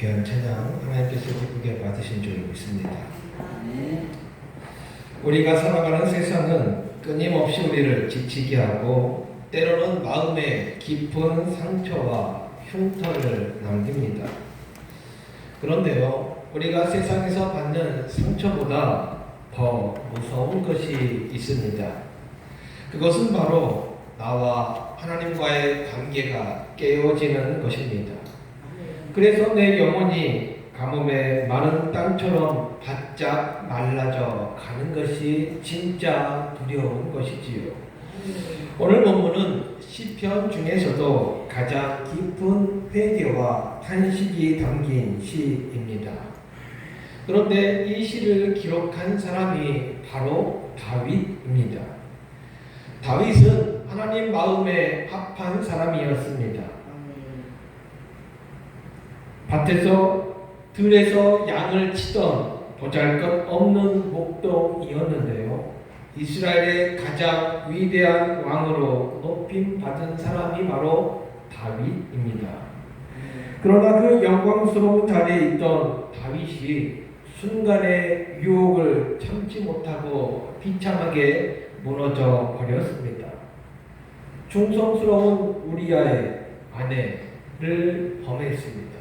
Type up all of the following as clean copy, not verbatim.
귀한 찬양 하나님께서 기쁘게 받으신 줄 믿습니다. 우리가 살아가는 세상은 끊임없이 우리를 지치게 하고 때로는 마음에 깊은 상처와 흉터를 남깁니다. 그런데요, 우리가 세상에서 받는 상처보다 더 무서운 것이 있습니다. 그것은 바로 나와 하나님과의 관계가 깨어지는 것입니다. 그래서 내 영혼이 가뭄에 마른 땅처럼 바짝 말라져 가는 것이 진짜 두려운 것이지요. 오늘 본문은 시편 중에서도 가장 깊은 회개와 탄식이 담긴 시입니다. 그런데 이 시를 기록한 사람이 바로 다윗입니다. 다윗은 하나님 마음에 합한 사람이었습니다. 밭에서 들에서 양을 치던 보잘것없는 목동이었는데요. 이스라엘의 가장 위대한 왕으로 높임받은 사람이 바로 다윗입니다. 그러나 그 영광스러운 자리에 있던 다윗이 순간의 유혹을 참지 못하고 비참하게 무너져 버렸습니다. 충성스러운 우리아의 아내를 범했습니다.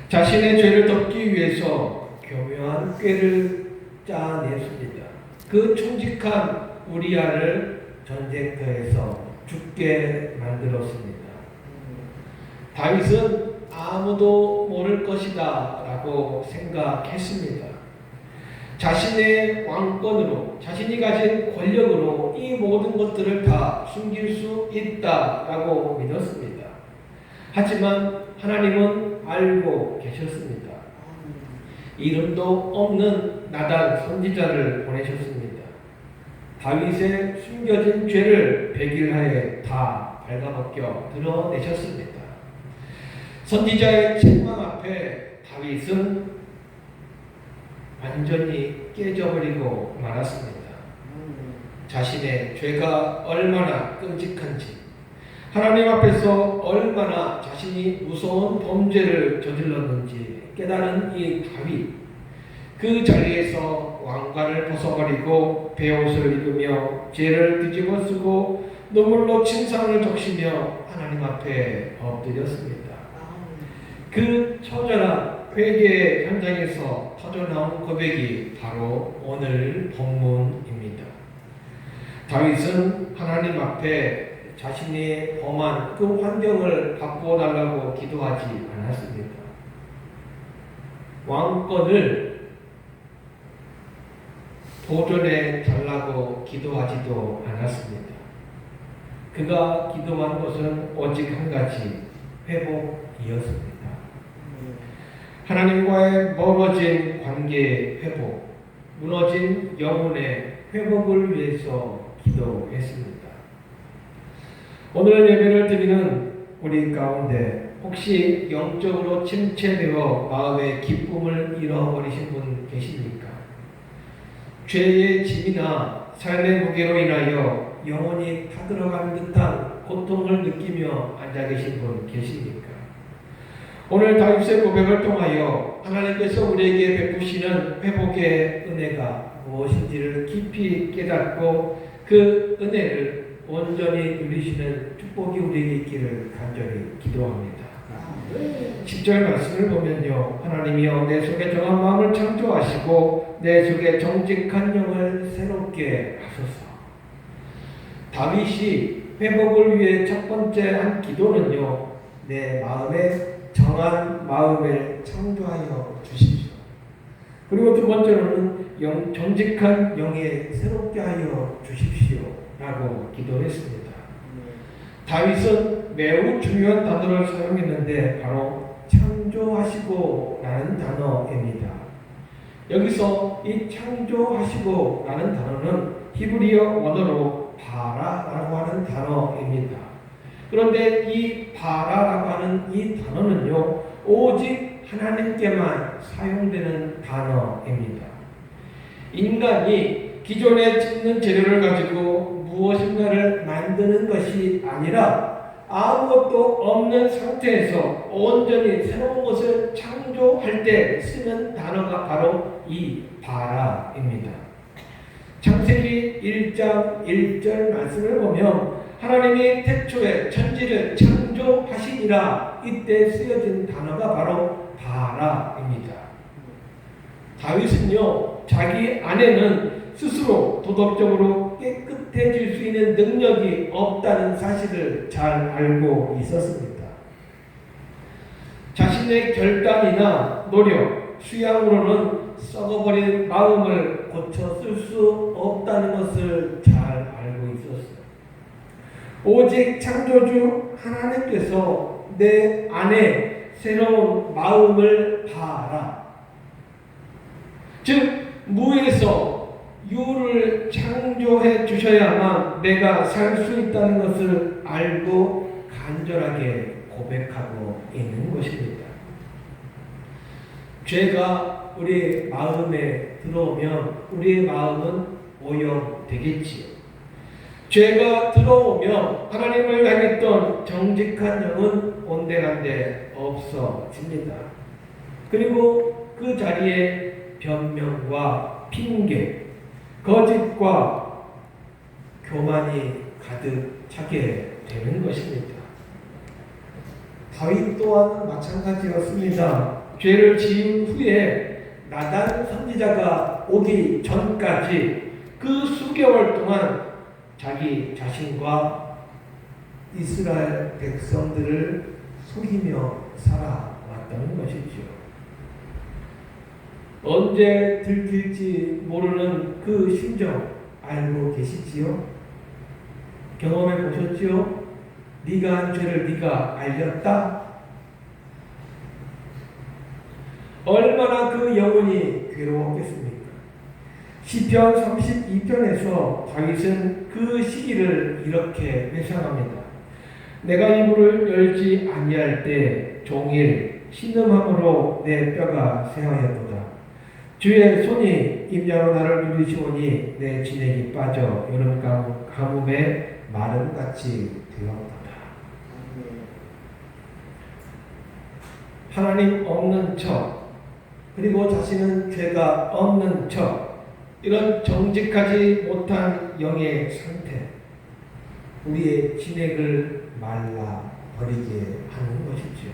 자신의 죄를 덮기 위해서 교묘한 꾀를 짜냈습니다. 그 충직한 우리아를 전쟁터에서 죽게 만들었습니다. 다윗은 아무도 모를 것이다 라고 생각했습니다. 자신의 왕권으로, 자신이 가진 권력으로 이 모든 것들을 다 숨길 수 있다라고 믿었습니다. 하지만 하나님은 알고 계셨습니다. 이름도 없는 나단 선지자를 보내셨습니다. 다윗의 숨겨진 죄를 백일하에 다 발가벗겨 드러내셨습니다. 선지자의 책망 앞에 다윗은 완전히 깨져버리고 말았습니다. 자신의 죄가 얼마나 끔찍한지, 하나님 앞에서 얼마나 자신이 무서운 범죄를 저질렀는지 깨달은 이 다윗, 그 자리에서 왕관을 벗어버리고 베옷을 입으며 죄를 뒤집어 쓰고 눈물로 침상을 적시며 하나님 앞에 엎드렸습니다. 그 처절한 회개의 현장에서 터져나온 고백이 바로 오늘 본문입니다. 다윗은 하나님 앞에 자신이 범한 그 환경을 바꿔달라고 기도하지 않았습니다. 왕권을 도전해 달라고 기도하지도 않았습니다. 그가 기도한 것은 오직 한 가지, 회복이었습니다. 하나님과의 멀어진 관계의 회복, 무너진 영혼의 회복을 위해서 기도했습니다. 오늘 예배를 드리는 우리 가운데 혹시 영적으로 침체되어 마음의 기쁨을 잃어버리신 분 계십니까? 죄의 짐이나 삶의 무게로 인하여 영혼이 타들어간 듯한 고통을 느끼며 앉아 계신 분 계십니까? 오늘 다윗의 고백을 통하여 하나님께서 우리에게 베푸시는 회복의 은혜가 무엇인지를 깊이 깨닫고 그 은혜를 온전히 누리시는 축복이 우리에게 있기를 간절히 기도합니다. 10절 말씀을 보면요, 하나님이여 내 속에 정한 마음을 창조하시고 내 속에 정직한 영을 새롭게 하소서. 다윗이 회복을 위해 첫 번째 한 기도는요, 내 마음에 정한 마음을 창조하여 주십시오. 그리고 두 번째로는 정직한 영에 새롭게 하여 주십시오 라고 기도했습니다. 다윗은 매우 중요한 단어를 사용했는데 바로 창조하시고 라는 단어입니다. 여기서 이 창조하시고 라는 단어는 히브리어 원어로 바라라고 하는 단어입니다. 그런데 이 바라라고 하는 이 단어는요, 오직 하나님께만 사용되는 단어입니다. 인간이 기존에 있는 재료를 가지고 무엇인가를 만드는 것이 아니라 아무것도 없는 상태에서 온전히 새로운 것을 창조하는 때 쓰는 단어가 바로 이 바라입니다. 창세기 1장 1절 말씀을 보면 하나님이 태초에 천지를 창조하시니라, 이때 쓰여진 단어가 바로 바라입니다. 다윗은요, 자기 아내는 스스로 도덕적으로 깨끗해질 수 있는 능력이 없다는 사실을 잘 알고 있었습니다. 자신의 결단이나 노력, 수양으로는 썩어버린 마음을 고쳐 쓸 수 없다는 것을 잘 알고 있었어요. 오직 창조주 하나님께서 내 안에 새로운 마음을 봐라. 즉 무에서 유를 창조해 주셔야만 내가 살 수 있다는 것을 알고 간절하게 고백하고 있는 것입니다. 죄가 우리의 마음에 들어오면 우리의 마음은 오염되겠지요. 죄가 들어오면 하나님을 향했던 정직한 영은 온데간데 없어집니다. 그리고 그 자리에 변명과 핑계, 거짓과 교만이 가득 차게 되는 것입니다. 다윗 또한 마찬가지였습니다. 죄를 지은 후에 나단 선지자가 오기 전까지 그 수개월 동안 자기 자신과 이스라엘 백성들을 속이며 살아왔던 것이지요. 언제 들킬지 모르는 그 심정 알고 계시지요? 경험해 보셨지요? 네가 한 죄를 네가 알렸다? 얼마나 그 영혼이 괴로웠겠습니까? 시편 32편에서 다윗은 그 시기를 이렇게 회상합니다. 내가 이불을 열지 아니할 때 종일 신음함으로 내 뼈가 쇠하였도다. 주의 손이 임야로 나를 누리시오니 내 진액이 빠져 여름 가뭄에 마름같이 되었도다. 하나님 없는 척, 그리고 자신은 죄가 없는 척, 이런 정직하지 못한 영의 상태, 우리의 진액을 말라버리게 하는 것이지요.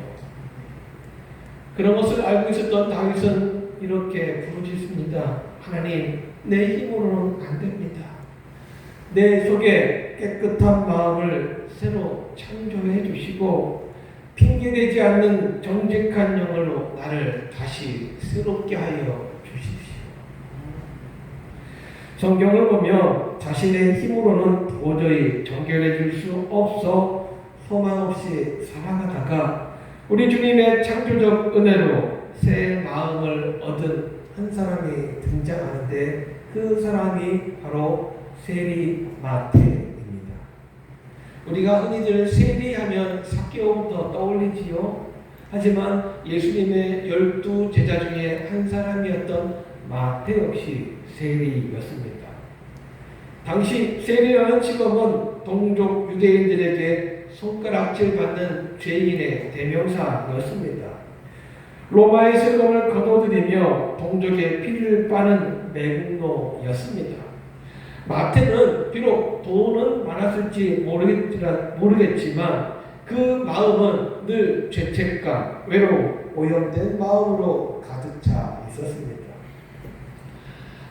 그런 것을 알고 있었던 다윗은 이렇게 부르짖습니다. 하나님, 내 힘으로는 안 됩니다. 내 속에 깨끗한 마음을 새로 창조해 주시고 핑계대지 않는 정직한 영으로 나를 다시 새롭게 하여 주십시오. 성경을 보면 자신의 힘으로는 도저히 정결해 줄 수 없어 소망 없이 살아가다가 우리 주님의 창조적 은혜로 새 마음을 얻은 한 사람이 등장하는데 그 사람이 바로 세리마태입니다. 우리가 흔히들 세리하면 삭개오부터 떠올리지요. 하지만 예수님의 12 제자 중에 한 사람이었던 마태 역시 세리였습니다. 당시 세리라는 직업은 동족 유대인들에게 손가락질 받는 죄인의 대명사였습니다. 로마의 세금을 거둬들이며 동족의 피를 빠는 매국노였습니다. 마태는 비록 돈은 많았을지 모르겠지만 그 마음은 늘 죄책감, 외로움, 오염된 마음으로 가득 차 있었습니다.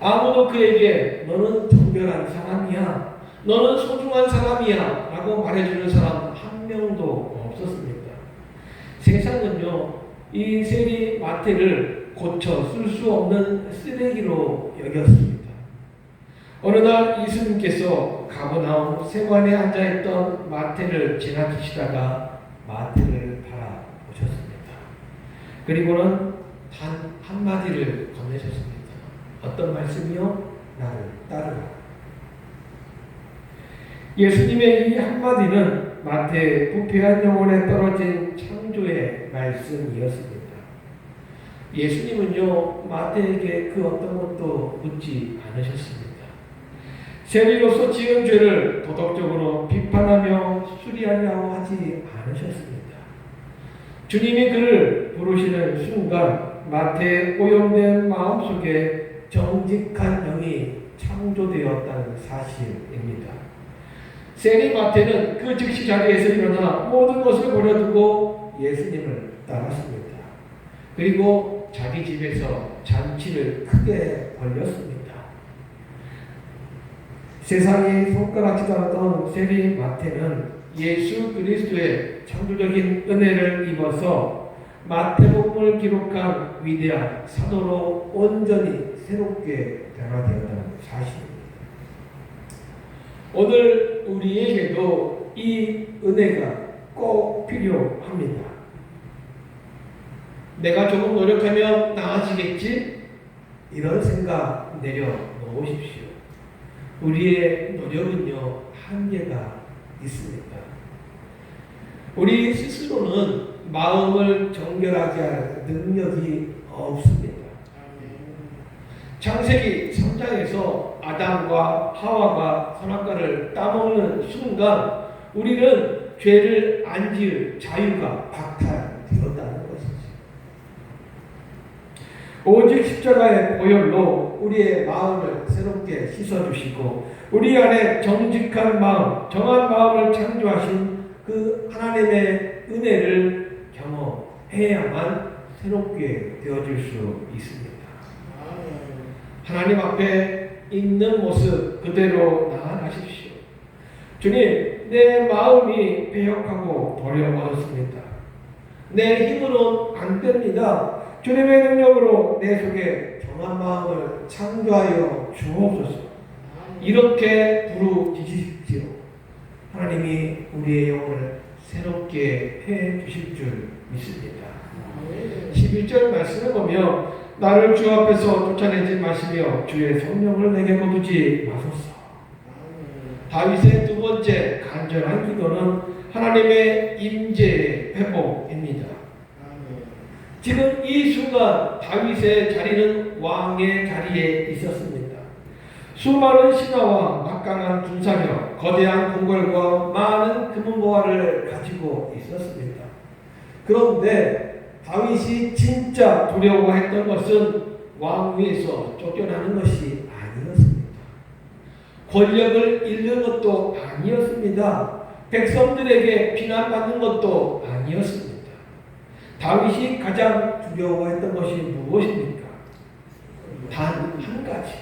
아무도 그에게 너는 정결한 사람이야, 너는 소중한 사람이야 라고 말해주는 사람 한 명도 없었습니다. 세상은요, 이 세리 마태를 고쳐 쓸 수 없는 쓰레기로 여겼습니다. 어느 날 예수님께서 가버나움 세관에 앉아있던 마태를 지나치시다가 마태를 바라보셨습니다. 그리고는 단 한마디를 건네셨습니다. 어떤 말씀이요? 나를 따르라. 예수님의 이 한마디는 마태의 부패한 영혼에 떨어진 창조의 말씀이었습니다. 예수님은요, 마태에게 그 어떤 것도 묻지 않으셨습니다. 세리로서 지은 죄를 도덕적으로 비판하며 수리하려고 하지 않으셨습니다. 주님이 그를 부르시는 순간 마태의 오염된 마음속에 정직한 영이 창조되었다는 사실입니다. 세리 마태는 그 즉시 자리에서 일어나 모든 것을 버려두고 예수님을 따랐습니다. 그리고 자기 집에서 잔치를 크게 벌였습니다. 세상이 손가락질도 하던 세리 마태는 예수 그리스도의 창조적인 은혜를 입어서 마태복음을 기록한 위대한 사도로 온전히 새롭게 변화되었다는 사실입니다. 오늘 우리에게도 이 은혜가 꼭 필요합니다. 내가 조금 노력하면 나아지겠지? 이런 생각 내려놓으십시오. 우리의 노력은요, 한계가 있습니다. 우리 스스로는 마음을 정결하게 할 능력이 없습니다. 창세기 3장에서 아담과 하와가 선악과를 따먹는 순간 우리는 죄를 안 지을 자유가 박탈되었다는 것이죠. 오직 십자가의 보혈로 우리의 마음을 새롭게 씻어주시고 우리 안에 정직한 마음, 정한 마음을 창조하신 그 하나님의 은혜를 경험해야만 새롭게 되어질 수 있습니다. 하나님 앞에 있는 모습 그대로 나아가십시오. 주님, 내 마음이 패역하고 버려버렸습니다. 내 힘으로는 안 됩니다. 주님의 능력으로 내 속에 정한 마음을 창조하여 주옵소서. 이렇게 부르짖으십시오. 하나님이 우리의 영혼을 새롭게 해 주실 줄 믿습니다. 11절 말씀을 보면 나를 주 앞에서 쫓아내지 마시며 주의 성령을 내게 거두지 마소서. 다윗의 두 번째 간절한 기도는 하나님의 임재의 회복입니다. 지금 이 순간 다윗의 자리는 왕의 자리에 있었습니다. 수많은 신하와 막강한 군사력, 거대한 궁궐과 많은 금은보화를 가지고 있었습니다. 그런데 다윗이 진짜 두려워했던 것은 왕위에서 쫓겨나는 것이 아니었습니다. 권력을 잃는 것도 아니었습니다. 백성들에게 비난받는 것도 아니었습니다. 다윗이 가장 두려워했던 것이 무엇입니까? 단 한 가지.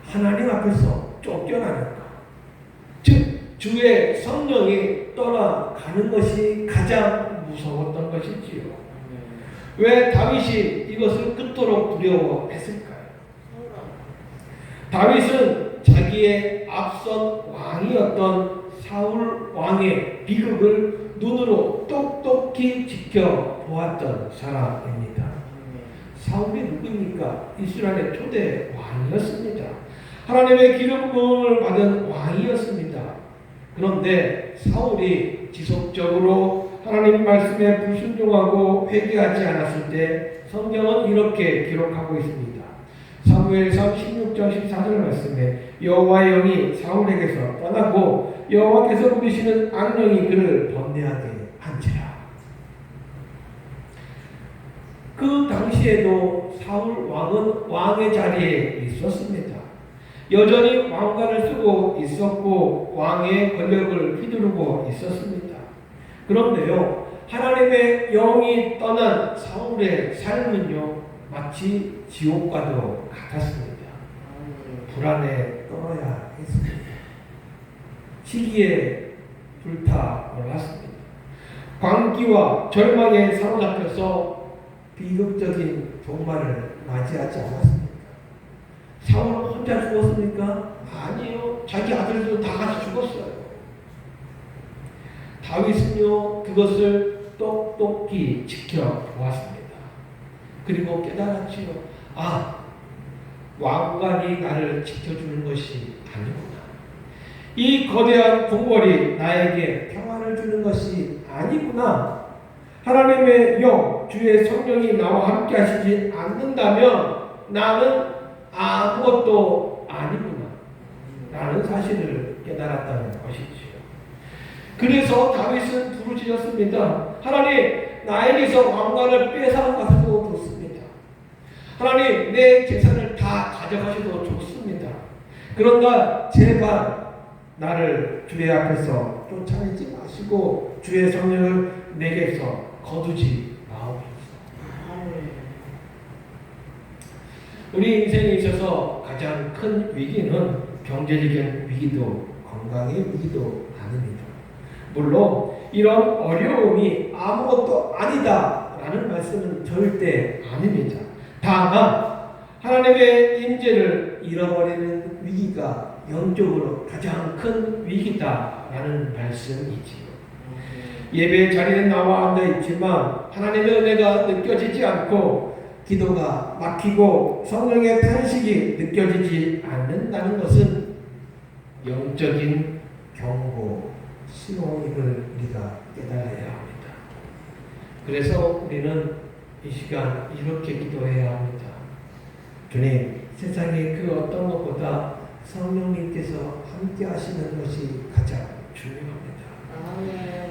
하나님 앞에서 쫓겨나는 것. 즉 주의 성령이 떠나가는 것이 가장 무서웠던 것이지요. 왜 다윗이 이것을 끝도록 두려워했을까요? 다윗은 자기의 앞선 왕이었던 사울 왕의 비극을 눈으로 똑똑히 지켜보았던 사람입니다. 사울이 누구입니까? 이스라엘의 초대 왕이었습니다. 하나님의 기름 부음을 받은 왕이었습니다. 그런데 사울이 지속적으로 하나님 말씀에 불순종하고 회개하지 않았을 때 성경은 이렇게 기록하고 있습니다. 사무엘상 16장 14절 말씀에 여호와의 영이 사울에게서 떠나고 여호와께서 부르시는 악령이 그를 번뇌하게 한지라. 그 당시에도 사울 왕은 왕의 자리에 있었습니다. 여전히 왕관을 쓰고 있었고 왕의 권력을 휘두르고 있었습니다. 그런데요, 하나님의 영이 떠난 사울의 삶은요, 마치 지옥과도 같았습니다. 불안에 떨어야 했습니다. 시기에 불타 올랐습니다. 광기와 절망에 사로잡혀서 비극적인 종말을 맞이하지 않았습니까? 사울은 혼자 죽었습니까? 아니요. 자기 아들들도 다 같이 죽었어요. 다윗은요, 그것을 똑똑히 지켜보았습니다. 그리고 깨달았지요. 아, 왕관이 나를 지켜주는 것이 아니구나. 이 거대한 궁궐이 나에게 평안을 주는 것이 아니구나. 하나님의 영, 주의 성령이 나와 함께 하시지 않는다면 나는 아무것도 아니구나 라는 사실을 깨달았다는 것이지요. 그래서 다윗은 부르짖었습니다. 하나님, 나에게서 왕관을 뺏어가서도 좋습니다. 하나님, 내 재산을 다 가져가셔도 좋습니다. 그러나 제발 나를 주의 앞에서 쫓아내지 마시고 주의 성령을 내게서 거두지 마옵소서. 우리 인생에 있어서 가장 큰 위기는 경제적인 위기도 건강의 위기도 아닙니다. 물론 이런 어려움이 아무것도 아니다라는 말씀은 절대 아닙니다. 다만 하나님의 임재를 잃어버리는 위기가 영적으로 가장 큰 위기다라는 말씀이지요. 예배 자리에 나와 앉아 있지만 하나님의 은혜가 느껴지지 않고 기도가 막히고 성령의 탄식이 느껴지지 않는다는 것은 영적인 경고, 신호임을 우리가 깨달아야 합니다. 그래서 우리는 이 시간 이렇게 기도해야 합니다. 주님, 세상의 그 어떤 것보다 성령님께서 함께 하시는 것이 가장 중요합니다.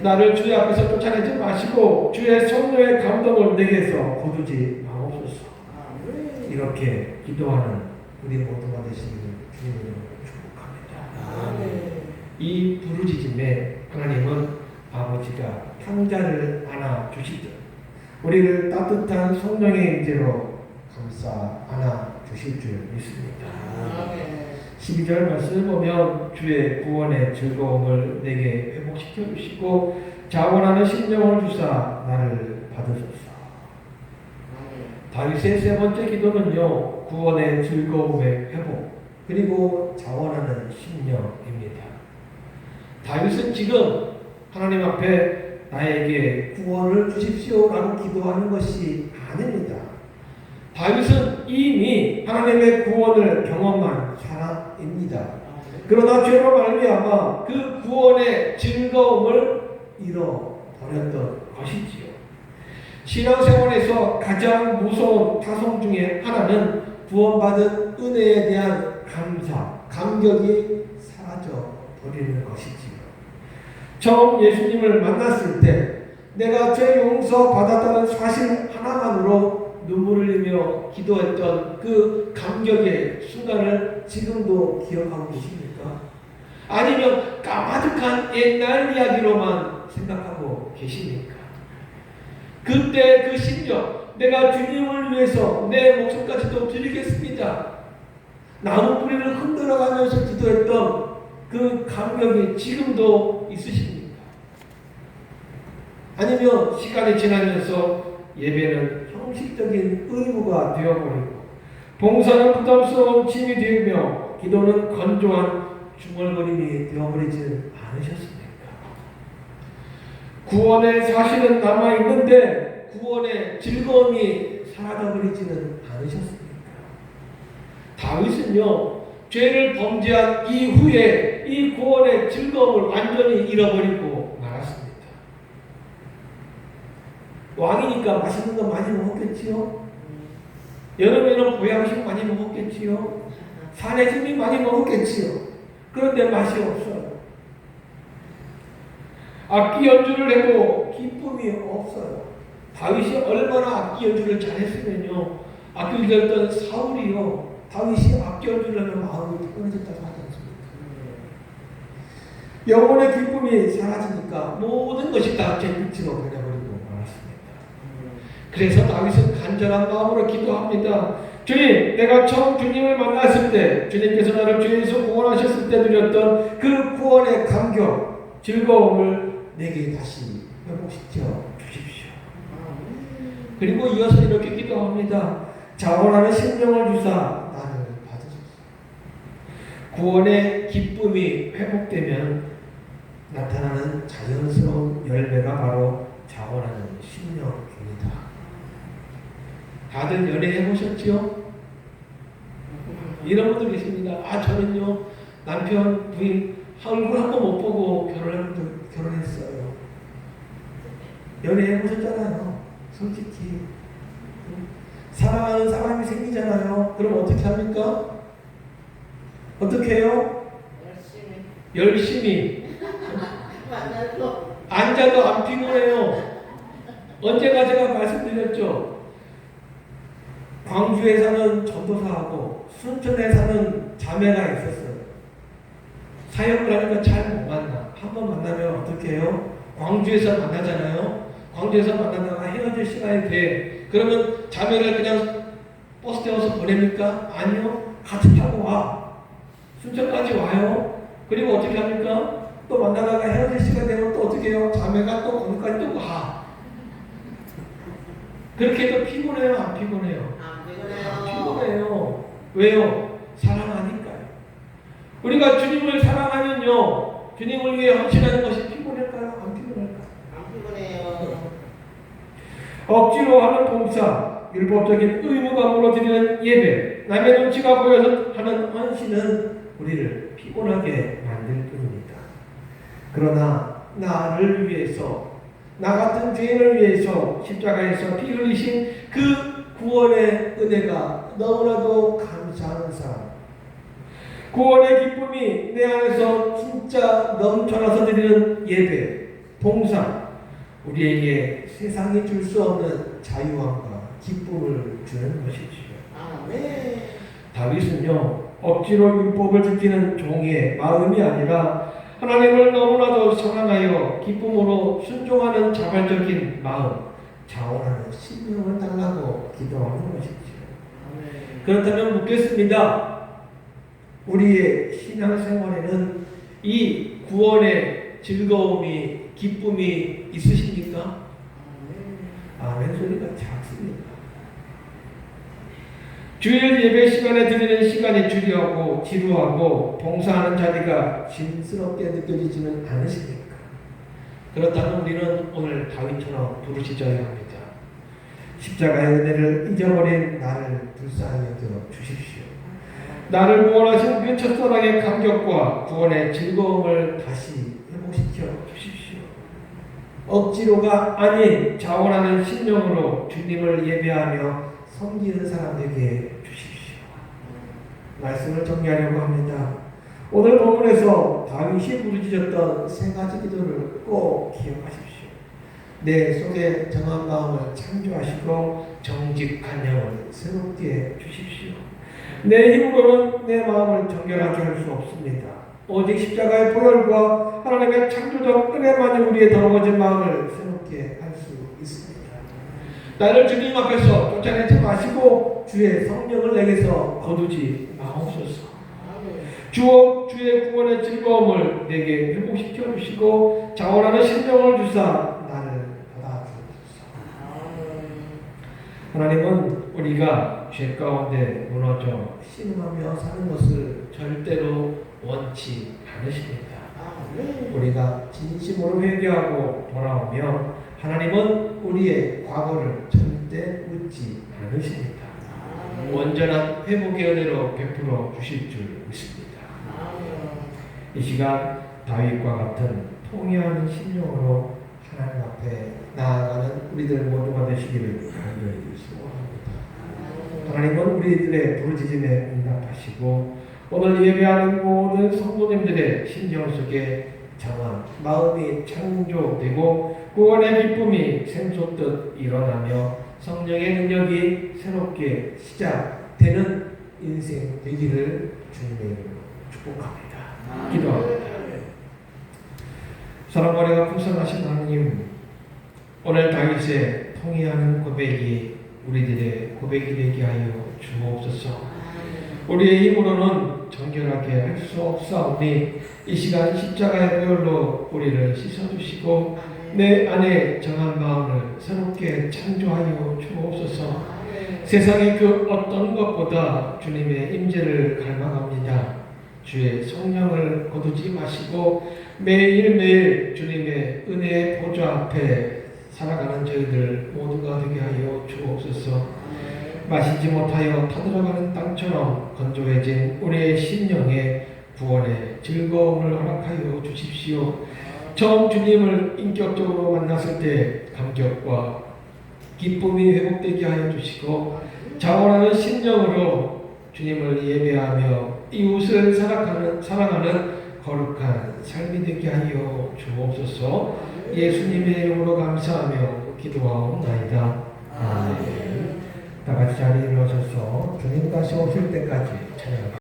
나를 주의 앞에서 쫓아내지 마시고 주의 성령의 감동을 내게서 거두지 마옵소서. 이렇게 기도하는 우리 모두가 되시기를 주님으로 축복합니다. 이 부르짖음에 하나님은 아버지가 탕자를 안아 주시듯 우리를 따뜻한 성령의 임재로 감싸 안아 주실 줄 믿습니다. 12절 말씀을 보면 주의 구원의 즐거움을 내게 회복시켜 주시고 자원하는 심령을 주사 나를 받으소서. 다윗의 세 번째 기도는요, 구원의 즐거움의 회복 그리고 자원하는 심령입니다. 다윗은 지금 하나님 앞에 나에게 구원을 주십시오라고 기도하는 것이 아닙니다. 다윗은 이미 하나님의 구원을 경험한 사람입니다. 그러나 죄로 말미암아 그 구원의 즐거움을 잃어버렸던 것이지요. 신앙생활에서 가장 무서운 타성 중에 하나는 구원받은 은혜에 대한 감사, 감격이 사라져 버리는 것이지요. 처음 예수님을 만났을 때 내가 죄 용서 받았다는 사실 하나만으로 눈물을 흘리며 기도했던 그 감격의 순간을 지금도 기억하고 계십니까? 아니면 까마득한 옛날 이야기로만 생각하고 계십니까? 그때 그 심정, 내가 주님을 위해서 내 목숨까지도 드리겠습니다. 나무 뿌리를 흔들어가면서 기도했던 그 감격이 지금도 있으십니까? 아니면 시간이 지나면서 예배는 형식적인 의무가 되어버리고 봉사는 부담스러운 짐이 되며 기도는 건조한 중얼거림이 되어버리지 않으셨습니까? 구원의 사실은 남아있는데 구원의 즐거움이 사라져버리지는 않으셨습니까? 다윗은요, 죄를 범죄한 이후에 이 구원의 즐거움을 완전히 잃어버리고 말았습니다. 왕이니까 맛있는 거 많이 먹었겠지요? 여름에는 보양식 많이 먹었겠지요? 사내짐이 많이 먹었겠지요? 그런데 맛이 없어요. 악기 연주를 해도 기쁨이 없어요. 다윗이 얼마나 악기 연주를 잘했으면요, 악기 연주를 했던 사울이요, 다윗이 악기 연주를 하면 마음이 편해졌다고 하지 않습니까? 영혼의 기쁨이 사라지니까 모든 것이 다 잿빛으로 변해버리고 말았습니다. 그래서 다윗은 간절한 마음으로 기도합니다. 주님, 내가 처음 주님을 만났을 때 주님께서 나를 죄에서 구원하셨을 때 누렸던 그 구원의 감격, 즐거움을 내게 다시 회복시켜 주십시오. 그리고 이어서 이렇게 기도합니다. 자원하는 심령을 주사 나를 받으소서. 구원의 기쁨이 회복되면 나타나는 자연스러운 열매가 바로 자원하는 심령입니다. 다들 연애해 보셨죠? 이런 분들 계십니다. 저는요, 남편, 부인 얼굴 한 번 못 보고 결혼했어요. 연애해 보셨잖아요. 솔직히 사랑하는 사람이 생기잖아요. 그럼 어떻게 합니까? 어떻게 해요? 열심히 앉아도 안 피곤해요. 언제가 제가 말씀드렸죠. 광주에 사는 전도사하고 순천에 사는 자매가 있었어요. 사역을 하니까 잘 못 만나. 한번 만나면 어떻게 해요? 광주에서 만나잖아요. 광주에서 만나다가 헤어질 시간이 돼. 그러면 자매를 그냥 버스 태워서 보냅니까? 아니요. 같이 타고 와. 순천까지 와요. 그리고 어떻게 합니까? 또 만나다가 헤어질 시간 되면 또 어떻게 해요? 자매가 또 거기까지 또 가. 그렇게 해도 피곤해요? 안 피곤해요? 안 피곤해요. 왜요? 사랑하니까요. 우리가 주님을 사랑하면요, 주님을 위해 헌신하는 것이 피곤할까요? 안 피곤할까요? 안 피곤해요. 억지로 하는 봉사, 율법적인 의무감으로 드리는 예배, 남의 눈치가 보여서 하는 헌신은 우리를 피곤하게 만들 뿐입니다. 그러나 나를 위해서, 나 같은 죄인을 위해서 십자가에서 피 흘리신 그 구원의 은혜가 너무나도 감사한 사람, 구원의 기쁨이 내 안에서 진짜 넘쳐나서 드리는 예배, 봉사, 우리에게 세상이 줄 수 없는 자유함과 기쁨을 주는 것이지요. 아멘. 다윗은요, 억지로 율법을 지키는 종의 마음이 아니라 하나님을 너무나도 사랑하여 기쁨으로 순종하는 자발적인 마음, 자원하는 신명을 달라고 기도하는 것이지요. 그렇다면 묻겠습니다. 우리의 신앙생활에는 이 구원의 즐거움이, 기쁨이 있으십니까? 아멘 소리가 작습니다. 주일 예배 시간에 드리는 시간이 주려하고 지루하고 봉사하는 자리가 짐스럽게 느껴지지는 않으십니까? 그렇다면 우리는 오늘 다윗처럼 부르짖어야 합니다. 십자가의 은혜를 잊어버린 나를 불쌍히 여겨 주십시오. 나를 구원하신 그 첫사랑의 감격과 구원의 즐거움을 다시 회복시켜 주십시오. 억지로가 아닌 자원하는 심령으로 주님을 예배하며 섬기는 사람 되게 주십시오. 말씀을 정리하려고 합니다. 오늘 본문에서 다윗이 부르짖었던 세 가지 기도를 꼭 기억하십시오. 내 속에 정한 마음을 창조하시고 정직한 영을 새롭게 주십시오. 내 힘으로는 내 마음을 정결하게 할 수 없습니다. 오직 십자가의 보혈과 하나님의 창조적 은혜만이 우리의 더러워진 마음을 새롭게 할 수 있습니다. 나를 주님 앞에서 쫓아내지 마시고 주의 성령을 내게서 거두지 마옵소서. 주의 구원의 즐거움을 내게 회복시켜 주시고 자원하는 심령을 주사 나를 받아주옵소서. 하나님은 우리가 죄 가운데 무너져 신음하며 사는 것을 절대로 원치 않으십니다. 우리가 진심으로 회개하고 돌아오며 하나님은 우리의 과거를 절대 묻지 않으십니다. 온전한 회복의 은혜로 베풀어 주실 줄 믿습니다. 이 시간 다윗과 같은 통회하는 심령으로 하나님 앞에 나아가는 우리들 모두가 되시기를 간절히 소원합니다. 하나님은 우리들의 부르짖음에 응답하시고 오늘 예배하는 모든 성도님들의 심령 속에 정한 마음이 창조되고 구원의 기쁨이 샘솟듯 일어나며 성령의 능력이 새롭게 시작되는 인생 되기를 주님의 이름으로 축복합니다. 기도합니다. 사랑과 은혜가 풍성하신 하나님, 오늘 다윗의 통회하는 고백이 우리들의 고백이 되게 하여 주옵소서. 우리의 힘으로는 정결하게 할 수 없사오니 이 시간 십자가의 보혈로 우리를 씻어주시고 내 안에 정한 마음을 새롭게 창조하여 주옵소서. 세상의 그 어떤 것보다 주님의 임재를 갈망합니다. 주의 성령을 거두지 마시고 매일매일 주님의 은혜의 보좌 앞에 살아가는 저희들 모두가 되게 하여 주옵소서. 마시지 못하여 타들어가는 땅처럼 건조해진 우리의 심령에 구원의 즐거움을 허락하여 주십시오. 처음 주님을 인격적으로 만났을 때 감격과 기쁨이 회복되게 하여 주시고 자원하는 심령으로 주님을 예배하며 이웃을 사랑하는 거룩한 삶이 되게 하여 주옵소서. 예수님의 이름으로 감사하며 기도하옵나이다. 아멘. 다 같이 자리에 일어서서 주님 다시 오실 때까지 찬양합니다.